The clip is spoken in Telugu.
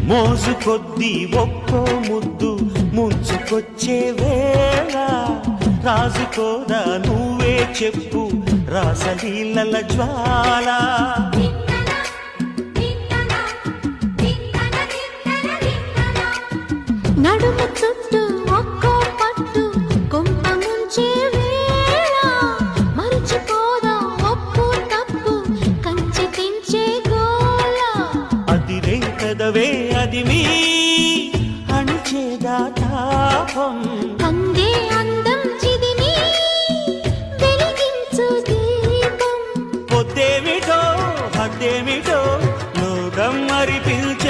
మోజు కొద్దీ ఒక్కో ముద్దు ముంచుకొచ్చే వేళ రాజుకోదా నువ్వే చెప్పు రాసలీలల జ్వాల నడుము చుట్టూ ఒక్కో పట్టు కొంప ముంచే వేళ మరచిపోదా ఒప్పు తప్పు కంచె తెంచే గోల అదిరే కదవే అది మీ అణిచేదా తాపం కందే అందం చిదిమి వెలిగించు దీపం పొద్దేమిటో హద్దేమిటో లోకం మరి పిలిచే